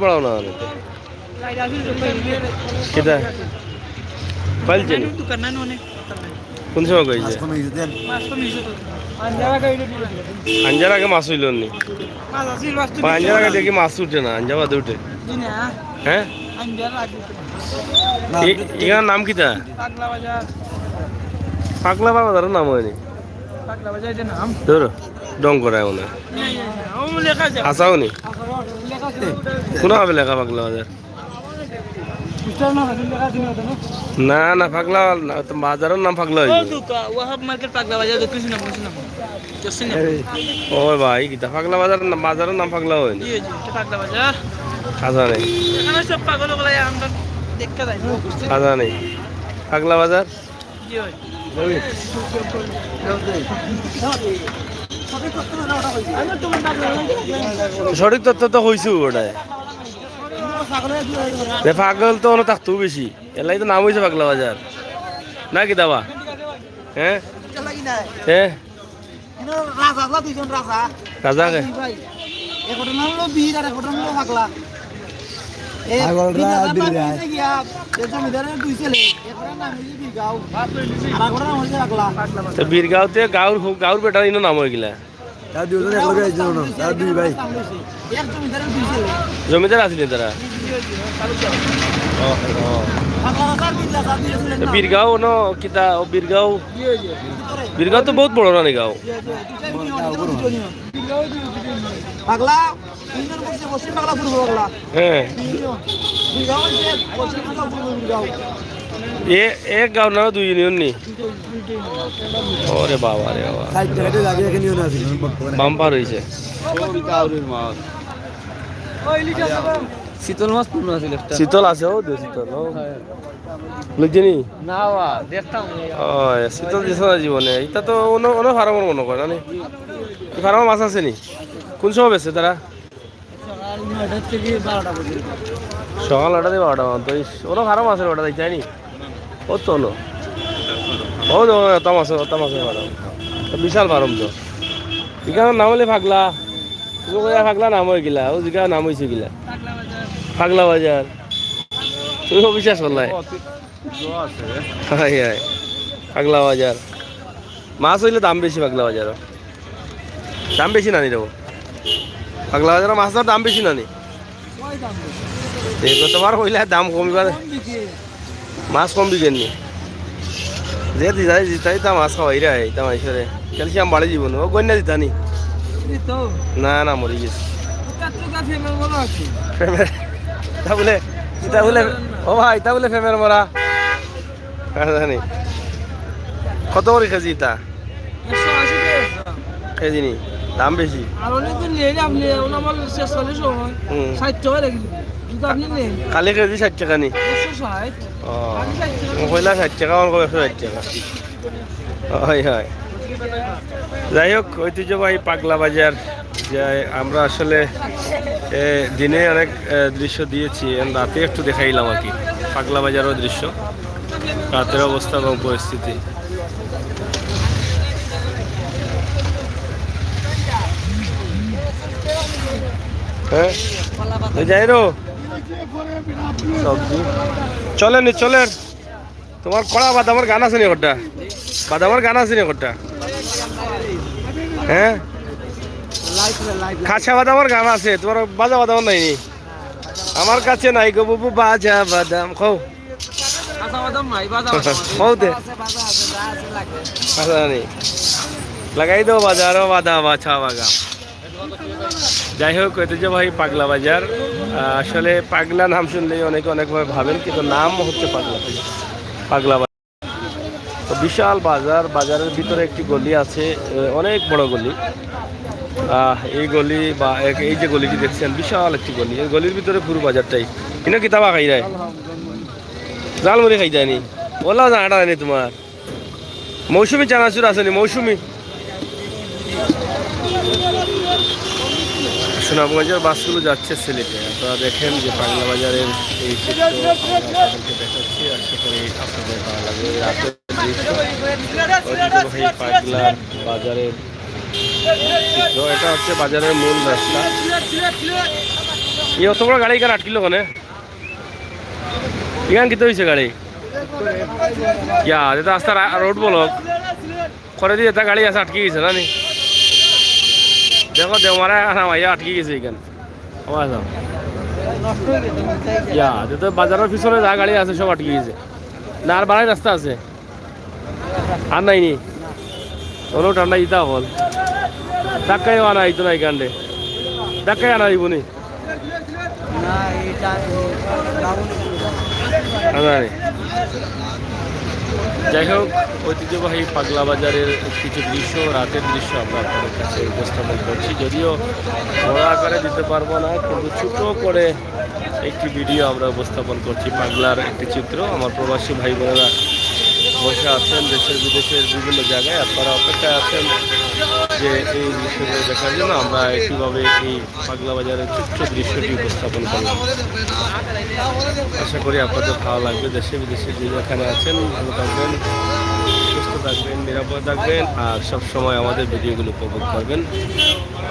পড়াও না কিতা পাইছেন কোন সময় কইছে আঞ্জার আগে মাছ হইল নি আঞ্জার আগে দেখি মাছ উঠে না আঞ্জা বাদে উঠে হ্যাঁ এখানে নাম কিতা পাগলা বাজারের নাম হয়নি ধরো ডং করায় মনে হাসাও নি কোন হবে লেখা পাগলা বাজার না না পাগলা বাজারের নাম পাগলা ও ভাই কিতা পাগলা বাজার বাজারের নাম পাগলা হয়নি খাজা নেই খাজা নেই পাগলা বাজার সঠিক তথ্য তো হয়েছে ওটায় পাগল তো অনেক থাকতো বেশি এলাই তো নাম হয়েছে পাগলা বাজার না কি দাবা হ্যাঁ হ্যাঁ রাজা বীরগাঁওতে গাঁর বেটার ইনো নাম হয়ে গেলা জমিদার আসলে তারা বীরগাঁও ন কিতা বীরগাঁও বীরগাঁও তো বহুত বড় রানি গাঁও হ্যাঁ এক গাঁও না দুই ইউনিয়ন নি ওরে বাবা রে বাবা বাম্পার হয়েছে শীতল মাছ পূর্ণ আছে শীতল আছে ও শীতল বুঝছিনি না দেখতাম শীতল দিছ না জীবনে এটা তো অন্য ফার্মার মনে করে না ফার্মার মাছ আছে নি কোন সময় বেছে তারা সকাল 9টা থেকে 12টা পর্যন্ত ওরা ফার্ম আছে ওটা দেখতে নি ও তো হলো ও তামাশে ফার্ম বিশাল ফার্ম তো এখানে নাম হলে ফাগলা ফাগলা নাম হয়ে গেলা ও জিগা নাম হয়েছে গিলা পাগলা বাজার তুমি বিশ্বাস করলাই পাগলা বাজার মাছ হইলে দাম বেশি পাগলা বাজার দাম বেশি নানি দেবো পাগলা বাজার মাছের দাম বেশি নানি তোমার হইলে দাম কমিবার মাছ কম বিকেননি যে দিদাই জিতাই তা মাছ খাওয়াই রে তা মাইসরে ক্যালসিয়াম বাড়ি জীবন ও গন্যা দিতানি না না মরি গেছে তা বলে ও ভাই তা বলে ফেমের মরা জানি কত করে কেজি তা কেজি নি দাম বেশি কালি কেজি 60 টাকা নি কইলা 60 টাকা আমার 160 টাকা হয় হয় যাই হোক ঐতিহ্যবাহী পাগলা বাজার যে আমরা আসলে দিনে অনেক দৃশ্য দিয়েছি রাতে একটু দেখাইলাম আর কি পাগলা বাজারও দৃশ্য রাতের অবস্থা এবং পরিস্থিতি হ্যাঁ যাই রো সবজি চলেন তোমার কড়া বাদামের গান আছে নি ওটা বাদামের গান আছে নি ওটা হ্যাঁ খাঁচা বাদামের গান আছে তোমার বাজা বাদাম নাই নি আমার কাছে নাই গো বাবু বাজা বাদাম খাও লাগাই দাও বাজারও বাদাম আছা বাগাম যাই হোক ঐতিহ্যবাহী পাগলা বাজার আসলে পাগলা নাম শুনলেই অনেকে অনেকভাবে ভাবেন কিন্তু নাম হচ্ছে পাগলা বাজার তো বিশাল বাজারের ভিতরে একটি গলি আছে অনেক বড় গলি এই গলি বা এই যে গলিটি দেখছেন বিশাল একটি গলি এই গলির ভিতরে পুরো বাজারটাই কিনা কিতাবা খাই যায় জালমুড়ি খাই যায়নি ওলা জানাটা জানি তোমার মৌসুমি চানাচুর আসেনি মৌসুমি সুনামগঞ্জের বাসগুলো যাচ্ছে সিলেটে আপনারা দেখেন যে পাগলা বাজারের এই চিত্র আপনাদেরকে দেখাচ্ছি আশা করি আপনাদের ভালো লাগবে রাতের ঐতিহ্যবাহী পাগলা বাজারের চিত্র এটা হচ্ছে বাজারের মূল রাস্তা এই অত বড় গাড়ি এখানে আটকিল ওখানে এখানে কিতে হয়েছে গাড়ি ইয়া যেটা রাস্তা রোড বলো করে দিয়ে এটা গাড়ি আছে আটকে গেছে না নি দেখো দেওমারা ইয়া আটকে গেছে এখানে আমার ইয়া যেটা বাজারের পিছনে যা গাড়ি আছে সব আটকে গেছে না আর বাড়াই রাস্তা আছে আর নাইনি ওনো ঠান্ডা ইতা হল ধাক্কাই আনা হইতো না এখানে ধাক্কাই আনা দিব নি যাই হোক ঐতিহ্যবাহী পাগলা বাজারের কিছু দৃশ্য রাতের দৃশ্য আমরা আপনাদের কাছে উপস্থাপন করছি যদিও বড় আকারে দিতে পারবো না কিন্তু ছোট করে একটি ভিডিও আমরা উপস্থাপন করছি পাগলার একটি চিত্র আমার প্রবাসী ভাই বোনেরা বসে আছেন দেশের বিদেশের বিভিন্ন জায়গায় আপনারা অপেক্ষায় আছেন যে এই দৃশ্যগুলো দেখার জন্য আমরা একইভাবে এই পাগলা বাজারের ছোট্ট দৃশ্যটি উপস্থাপন করলাম আশা করি আপনাদের ভালো লাগবে দেশে বিদেশে যে যেখানে আছেন ভালো থাকবেন সুস্থ থাকবেন নিরাপদ থাকবেন আর সবসময় আমাদের ভিডিওগুলো উপভোগ করবেন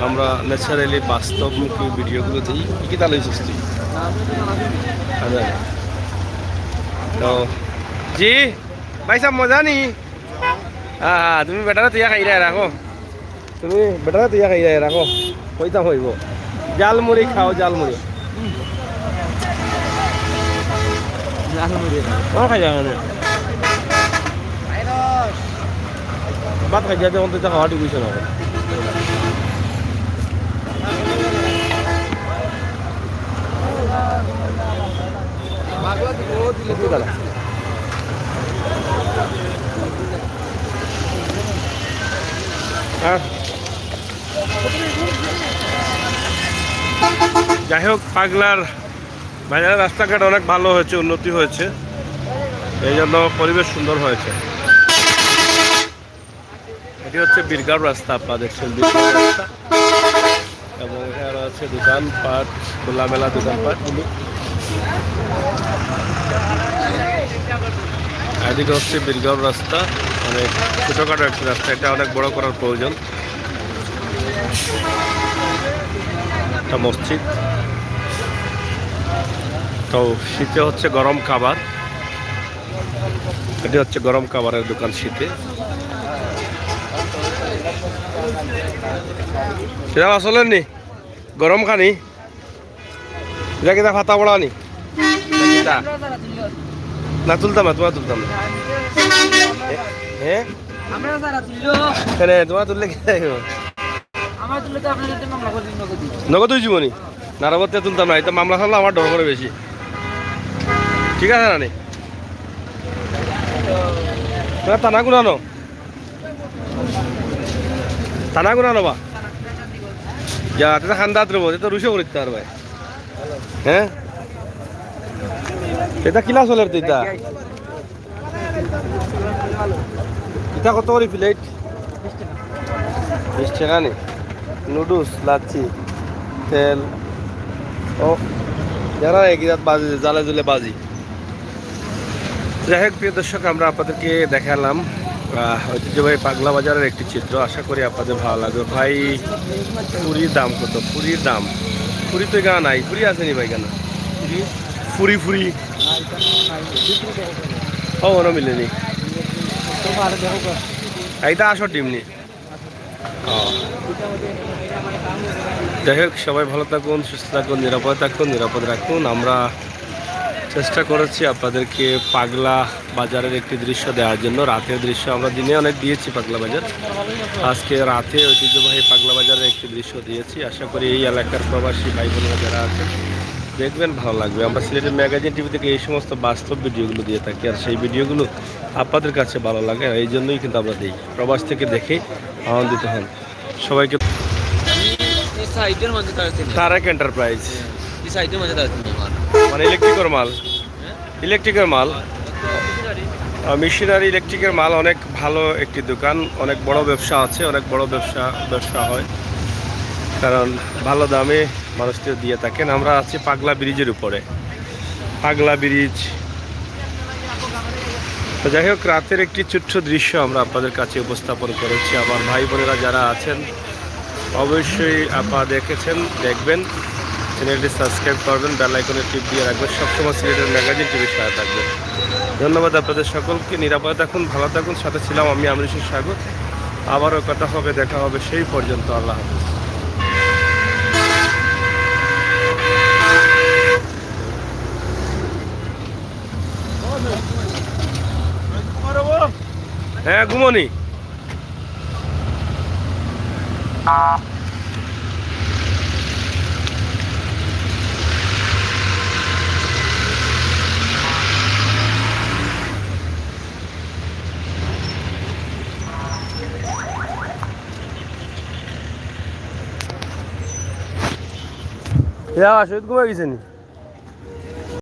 আমরা ন্যাচারালি বাস্তবমুখী ভিডিওগুলো দিই কি তাহলে সুস্থ তো জি ভাই সাহেব মজা নি হ্যাঁ হ্যাঁ তুমি বেটারা তুইয়া খাই রাখো তুমি বেটারা তুইয়া খাই রাখো কইতাম হইব জালমুড়ি খাও জালমুড়ি খাই যাবে না ভাত খাই যাবে অন্তত খাওয়া টিকুইছে না যাই হোক পাগলার বাজারের রাস্তাঘাট অনেক ভালো হয়েছে উন্নতি হয়েছে এই জন্য পরিবেশ সুন্দর হয়েছে এটি হচ্ছে বীরগাঁও রাস্তা আপনারা দেখছেন বীরগাঁও রাস্তা এবং এখানে আছে দোকানপাট খোলামেলা দোকানপাটগুলো এদিকে হচ্ছে বীরগাঁও রাস্তা অনেক ছোটোখাটো একটি রাস্তা এটা অনেক বড় করার প্রয়োজন একটা মসজিদ তো শীতে হচ্ছে গরম খাবার এটি হচ্ছে গরম খাবারের দোকান শীতে সেটা আসলে নি গরম খানি এটা কিনা ফাতা পড়া নি না তুলতাম না তোমার তুলতাম না হ্যাঁ তোমার তুললে কি নগদ হয়ে জীবনী নারাবতে তুলতাম না এটা মামলা সামলা আমার ডর করে বেশি ঠিক আছে না তোমার টানা গুনানো টানা গুনানো বা যা এটা খান্দাত রব এটা রুশো করিতে আর ভাই হ্যাঁ এটা কিলা চলের তো এটা এটা কত করে প্লেট 20 টাকা নি নুডলস লাচ্ছি তেল ও যারা একই রাত বাজি জালে জলে বাজি যাই হোক প্রিয় দর্শক আমরা আপনাদেরকে দেখালাম ঐতিহ্যবাহী পাগলা বাজারের একটি চিত্র আশা করি আপনাদের ভালো লাগবে ভাই পুরীর দাম কত পুরীর দাম পুরী তো এখানে নাই পুরী আসেনি ভাই কেন ফুরি ফুরি ও ওনো মিলেনি এইটা আসো টিমনি যাই হোক সবাই ভালো থাকুন সুস্থ থাকুন নিরাপদ রাখুন আমরা চেষ্টা করেছি আপনাদেরকে পাগলা বাজারের একটি দৃশ্য দেওয়ার জন্য রাতের দৃশ্য আমরা দিনে অনেক দিয়েছি পাগলা বাজার আজকে রাতে ঐতিহ্যবাহী পাগলা বাজারের একটি দৃশ্য দিয়েছি আশা করি এই এলাকার প্রবাসী ভাই বোনেরা যারা আছেন দেখবেন ভালো লাগবে আমরা সিলেটের ম্যাগাজিন টিভি থেকে এই সমস্ত বাস্তব ভিডিওগুলো দিয়ে থাকি আর সেই ভিডিওগুলো আপনাদের কাছে ভালো লাগে আর এই জন্যই কিন্তু আমরা দিই প্রবাস থেকে দেখে আনন্দিত হন সবাইকে তারেক এন্টারপ্রাইজ মানে ইলেকট্রিকের মাল মেশিনারি ইলেকট্রিকের মাল অনেক ভালো একটি দোকান অনেক বড় ব্যবসা আছে অনেক বড় ব্যবসা হয় কারণ ভালো দামে মানুষকে দিয়ে থাকেন আমরা আছি পাগলা ব্রিজের উপরে পাগলা ব্রিজ তো যাই হোক রাতের একটি ছোট্ট দৃশ্য আমরা আপনাদের কাছে উপস্থাপন করেছি আমার ভাই বোনেরা যারা আছেন অবশ্যই আপনারা দেখেছেন দেখবেন চ্যানেলটি সাবস্ক্রাইব করবেন, বেল আইকনে টিপ দিয়ে রাখবেন, সবসময় সিলেটের ম্যাগাজিন টিভির সাথে থাকবেন। ধন্যবাদ আপনাদের সকলকে। নিরাপদে থাকুন, ভালো থাকুন। সাথে ছিলাম আমি আমরিশের স্বাগত। আবারও কথা হবে, দেখা হবে, সেই পর্যন্ত আল্লাহ হাফিজ। হ্যাঁ ঘুমনি। শহীদ ঘুমাই গেছে নি?